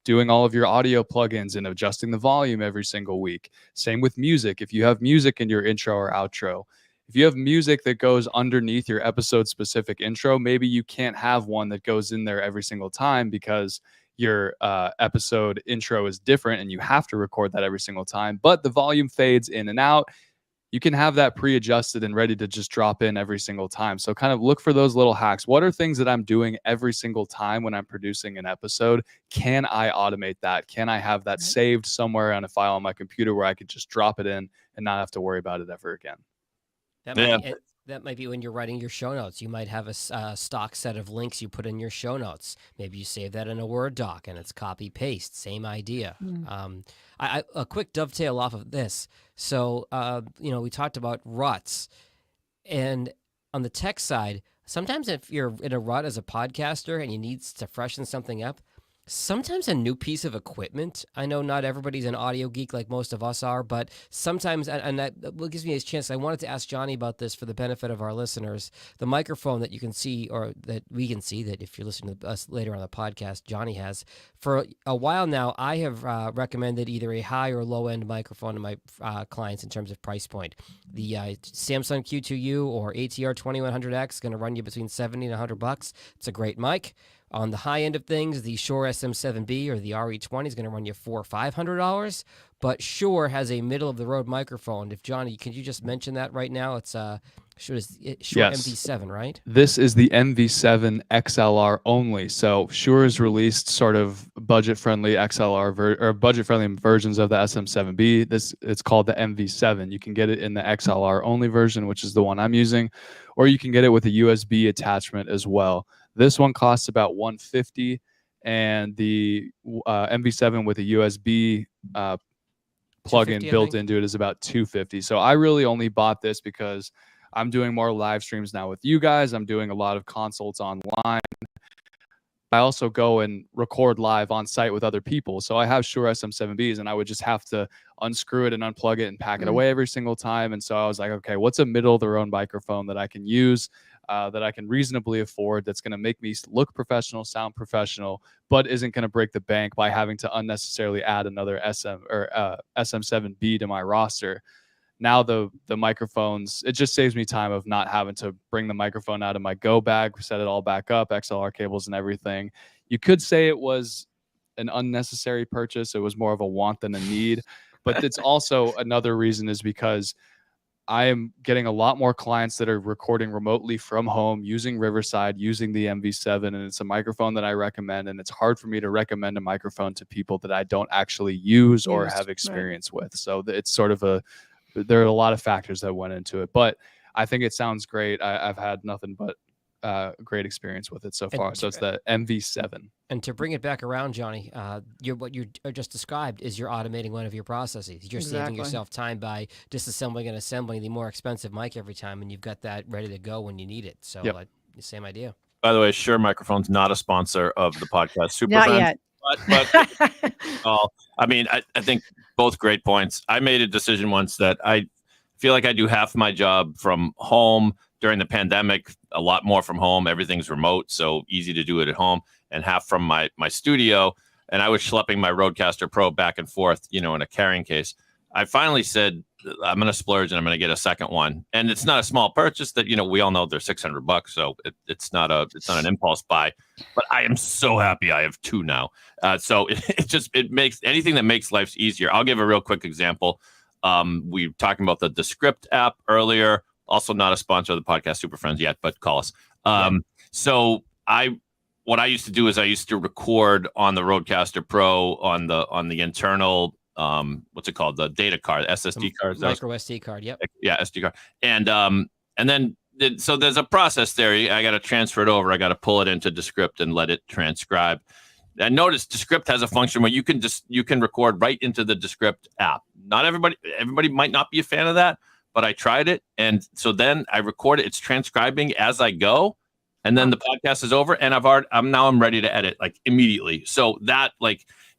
S2: doing all of your audio plugins and adjusting the volume every single week. Same with music. If you have music in your intro or outro, if you have music that goes underneath your episode specific intro, maybe you can't have one that goes in there every single time because your episode intro is different and you have to record that every single time, but the volume fades in and out. You can have that pre-adjusted and ready to just drop in every single time. So kind of look for those little hacks. What are things that I'm doing every single time when I'm producing an episode? Can I automate that? Can I have that saved somewhere on a file on my computer where I could just drop it in and not have to worry about it ever again?
S4: That might be when you're writing your show notes. You might have a stock set of links you put in your show notes. Maybe you save that in a Word doc and it's copy paste. Same idea. A quick dovetail off of this. So, we talked about ruts, and on the tech side, sometimes if you're in a rut as a podcaster and you need to freshen something up, sometimes a new piece of equipment. I know not everybody's an audio geek like most of us are, but sometimes, and that gives me a chance. I wanted to ask Johnny about this for the benefit of our listeners. The microphone that you can see, or that we can see, that if you're listening to us later on the podcast, Johnny has. For a while now, I have recommended either a high or low end microphone to my clients in terms of price point. The Samsung Q2U or ATR 2100X is going to run you between $70 and $100. It's a great mic. On the high end of things, the Shure SM7B or the RE20 is going to run you $400 or $500, but Shure has a middle of the road microphone. If Johnny, can you just mention that right now? It's Shure MV7, right?
S2: This is the MV7 XLR only. So Shure has released sort of budget-friendly XLR or budget-friendly versions of the SM7B. It's called the MV7. You can get it in the XLR only version, which is the one I'm using, or you can get it with a USB attachment as well. This one costs about $150, and the MV7 with a USB plug-in built into it is about $250. So I really only bought this because I'm doing more live streams now with you guys. I'm doing a lot of consults online. I also go and record live on site with other people. So I have Shure SM7Bs, and I would just have to unscrew it and unplug it and pack it away every single time. And so I was like, okay, what's a middle of the road microphone that I can use, that I can reasonably afford, that's going to make me look professional, sound professional, but isn't going to break the bank by having to unnecessarily add another SM7B to my roster. Now the microphones, it just saves me time of not having to bring the microphone out of my go bag, set it all back up, XLR cables and everything. You could say it was an unnecessary purchase. It was more of a want than a need. But it's also another reason is because I am getting a lot more clients that are recording remotely from home using Riverside, using the MV7, and it's a microphone that I recommend. And it's hard for me to recommend a microphone to people that I don't actually use or have experience with. So it's sort of there are a lot of factors that went into it, but I think it sounds great. I've had nothing but great experience with it so far. So it's the MV7.
S4: And to bring it back around, Johnny, what you just described is you're automating one of your processes. You're saving yourself time by disassembling and assembling the more expensive mic every time, and you've got that ready to go when you need it. So the same idea.
S5: By the way, Shure Microphone's not a sponsor of the podcast. Super
S1: not
S5: friends,
S1: yet.
S5: But I mean, I think both great points. I made a decision once that I feel like I do half my job from home. During the pandemic, a lot more from home. Everything's remote, so easy to do it at home, and half from my studio. And I was schlepping my Rodecaster Pro back and forth, in a carrying case. I finally said, I'm going to splurge and I'm going to get a second one. And it's not a small purchase that, we all know they're $600. So it's not an impulse buy, but I am so happy I have two now. So it makes anything that makes life easier. I'll give a real quick example. We were talking about the Descript app earlier, also not a sponsor of the podcast Super Friends yet, but call us. So what I used to do is I used to record on the Rodecaster Pro on the internal, what's it called? The data card, SSD card.
S4: Micro SD card. Yep.
S5: Yeah. SD card. And then, so there's a process there. I got to transfer it over. I got to pull it into Descript and let it transcribe. I noticed Descript has a function where you can record right into the Descript app. Not everybody might not be a fan of that, but I tried it. And so then I record it. It's transcribing as I go. And then the podcast is over and I'm ready to edit like immediately. So that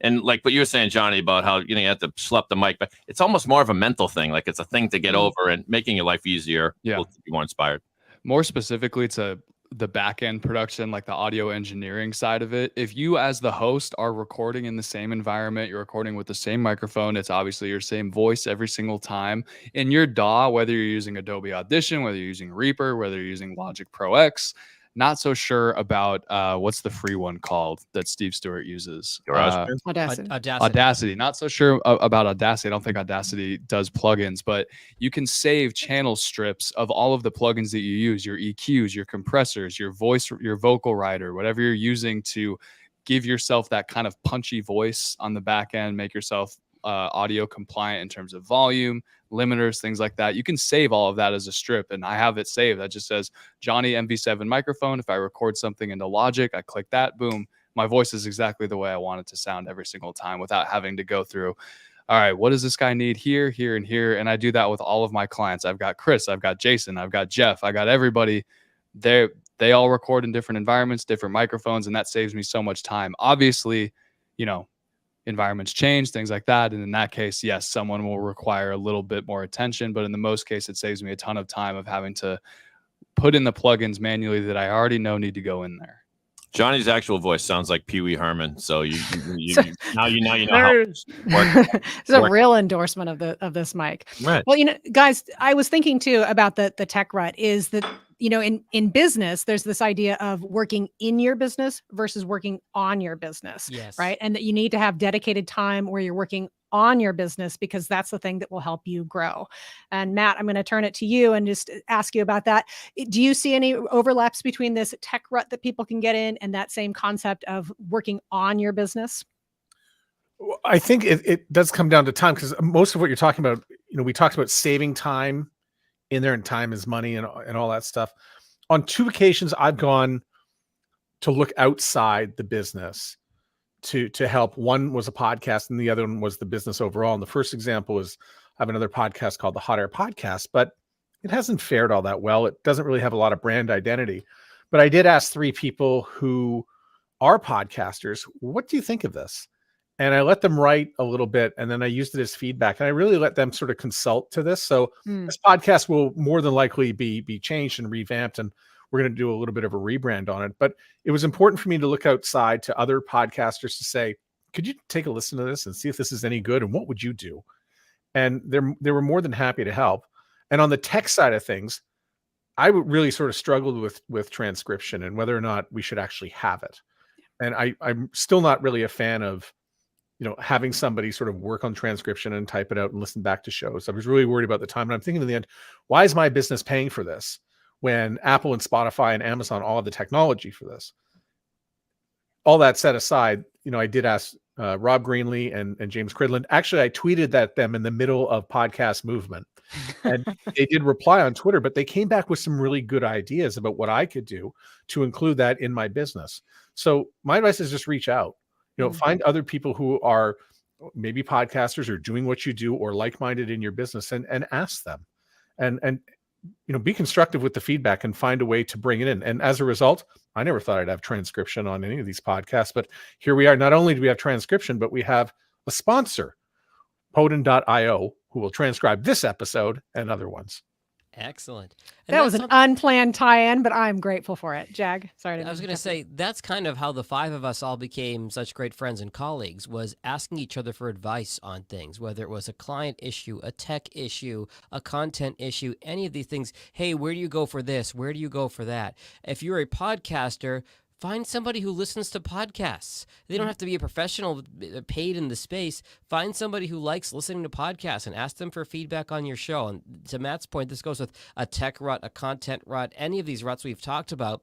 S5: and what you were saying, Johnny, about how, you have to schlep the mic, but it's almost more of a mental thing. Like it's a thing to get over, and making your life easier will keep you more inspired.
S2: More specifically to the back end production, like the audio engineering side of it. If you as the host are recording in the same environment, you're recording with the same microphone, it's obviously your same voice every single time. In your DAW, whether you're using Adobe Audition, whether you're using Reaper, whether you're using Logic Pro X, not so sure about what's the free one called that Steve Stewart uses? Audacity. Not so sure about Audacity. I don't think Audacity does plugins, but you can save channel strips of all of the plugins that you use, your EQs, your compressors, your voice, your vocal rider, whatever you're using to give yourself that kind of punchy voice on the back end, make yourself audio compliant in terms of volume, limiters, things like that. You can save all of that as a strip, and I have it saved. That just says Johnny MV7 microphone. If I record something into Logic, I click that, boom, my voice is exactly the way I want it to sound every single time without having to go through, all right, what does this guy need here, here, and here? And I do that with all of my clients. I've got Chris, I've got Jason, I've got Jeff, I got everybody. They all record in different environments, different microphones, and that saves me so much time. Obviously, you know, environments change, things like that. And in that case, yes, someone will require a little bit more attention, but in the most case, it saves me a ton of time of having to put in the plugins manually that I already know need to go in there.
S5: Johnny's actual voice sounds like Pee Wee Herman, so now you know how
S1: it's a real endorsement of this mic.
S5: Right.
S1: Well, guys, I was thinking too about the tech rut is that, in business, there's this idea of working in your business versus working on your business.
S4: Yes.
S1: Right. And that you need to have dedicated time where you're working on your business because that's the thing that will help you grow. And Matt, I'm going to turn it to you and just ask you about that. Do you see any overlaps between this tech rut that people can get in and that same concept of working on your business?
S3: I think it does come down to time, because most of what you're talking about, we talked about saving time in there, and time is money and all that stuff. On 2 occasions, I've gone to look outside the business to help. One was a podcast and the other one was the business overall. And the first example is I have another podcast called the Hot Air Podcast, but it hasn't fared all that well. It doesn't really have a lot of brand identity. But I did ask 3 people who are podcasters, what do you think of this? And I let them write a little bit, and then I used it as feedback. And I really let them sort of consult to this. So this podcast will more than likely be changed and revamped, and we're going to do a little bit of a rebrand on it. But it was important for me to look outside to other podcasters to say, could you take a listen to this and see if this is any good? And what would you do? And they were more than happy to help. And on the tech side of things, I really sort of struggled with transcription and whether or not we should actually have it. And I'm still not really a fan of, having somebody sort of work on transcription and type it out and listen back to shows. I was really worried about the time. And I'm thinking in the end, why is my business paying for this when Apple and Spotify and Amazon all have the technology for this? All that set aside, I did ask Rob Greenlee and James Cridland. Actually, I tweeted at them in the middle of podcast movement. And they did reply on Twitter, but they came back with some really good ideas about what I could do to include that in my business. So my advice is just reach out. Find other people who are maybe podcasters or doing what you do or like-minded in your business and ask them. And be constructive with the feedback and find a way to bring it in. And as a result, I never thought I'd have transcription on any of these podcasts, but here we are. Not only do we have transcription, but we have a sponsor, Podin.io, who will transcribe this episode and other ones.
S4: Excellent. And
S1: that was an unplanned tie-in, but I'm grateful for it. Jag, sorry.
S4: I was going to say, that's kind of how the 5 of us all became such great friends and colleagues, was asking each other for advice on things, whether it was a client issue, a tech issue, a content issue, any of these things. Hey, where do you go for this? Where do you go for that? If you're a podcaster, find somebody who listens to podcasts. They don't have to be a professional paid in the space. Find somebody who likes listening to podcasts and ask them for feedback on your show. And to Matt's point, this goes with a tech rut, a content rut, any of these ruts we've talked about.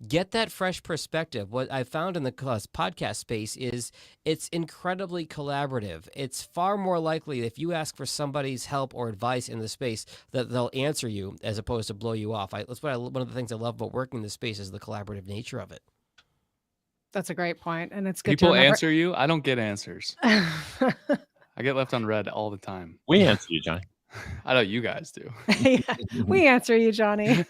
S4: Get that fresh perspective. What I found in the podcast space is it's incredibly collaborative. It's far more likely if you ask for somebody's help or advice in the space that they'll answer you as opposed to blow you off. One of the things I love about working in this space is the collaborative nature of it.
S1: That's a great point, and it's good.
S2: People answer you. I don't get answers. I get left on red all the time.
S5: We answer you, Johnny.
S2: I know you guys do.
S1: Yeah, we answer you, Johnny.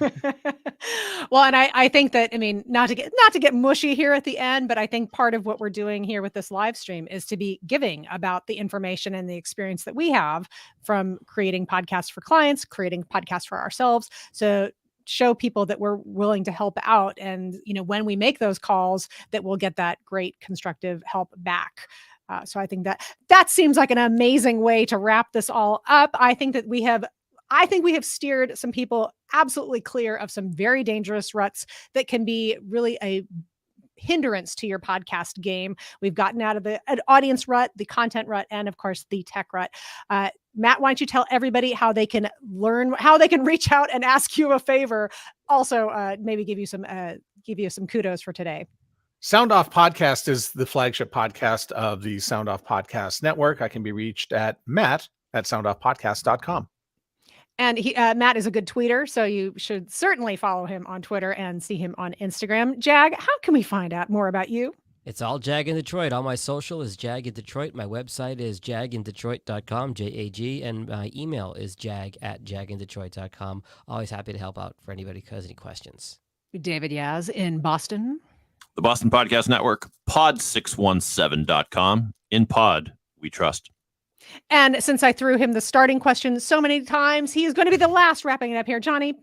S1: Well, and I think that, not to get mushy here at the end, but I think part of what we're doing here with this live stream is to be giving about the information and the experience that we have from creating podcasts for clients, creating podcasts for ourselves. So show people that we're willing to help out. And, when we make those calls, that we'll get that great constructive help back. So I think that seems like an amazing way to wrap this all up. I think we have steered some people absolutely clear of some very dangerous ruts that can be really a hindrance to your podcast game. We've gotten out of the audience rut, the content rut, and of course the tech rut. Matt, why don't you tell everybody how they can learn, how they can reach out and ask you a favor? Also, maybe give you some kudos for today.
S3: Sound Off Podcast is the flagship podcast of the Sound Off Podcast Network. I can be reached at matt@soundoffpodcast.com.
S1: And Matt is a good tweeter, so you should certainly follow him on Twitter and see him on Instagram. Jag, how can we find out more about you?
S4: It's all Jag in Detroit. All my social is Jag in Detroit. My website is jagindetroit.com, JAG, and my email is jag@jagindetroit.com. Always happy to help out for anybody who has any questions.
S1: David Yaz in Boston.
S5: The Boston Podcast Network, pod617.com. In pod, we trust.
S1: And since I threw him the starting question so many times, he is going to be the last wrapping it up here. Johnny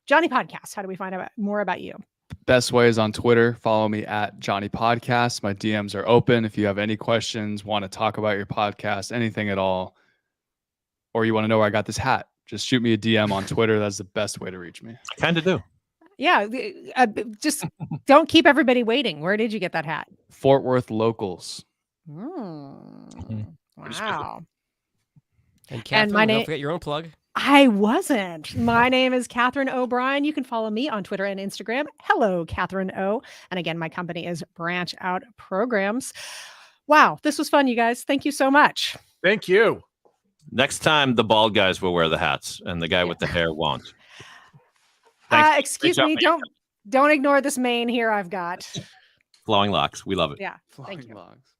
S1: Podcast, how do we find out more about you?
S2: Best way is on Twitter. Follow me at Johnny Podcast. My DMs are open. If you have any questions, want to talk about your podcast, anything at all, or you want to know where I got this hat, just shoot me a DM on Twitter. That's the best way to reach me.
S5: Kind of do.
S1: Yeah, just don't keep everybody waiting. Where did you get that hat?
S2: Fort Worth Locals.
S1: Wow.
S4: And Catherine,
S1: my name-
S4: don't forget your own plug.
S1: I wasn't. My name is Catherine O'Brien. You can follow me on Twitter and Instagram. Hello, Catherine O. And again, my company is Branch Out Programs. Wow, this was fun, you guys. Thank you so much.
S3: Thank you.
S5: Next time, the bald guys will wear the hats, and the guy with the hair won't. Thanks.
S1: Excuse
S5: Great
S1: me.
S5: job,
S1: Don't ignore this mane here I've got.
S5: Flowing locks. We love it.
S1: Yeah.
S2: Flying
S1: Thank you.
S2: logs.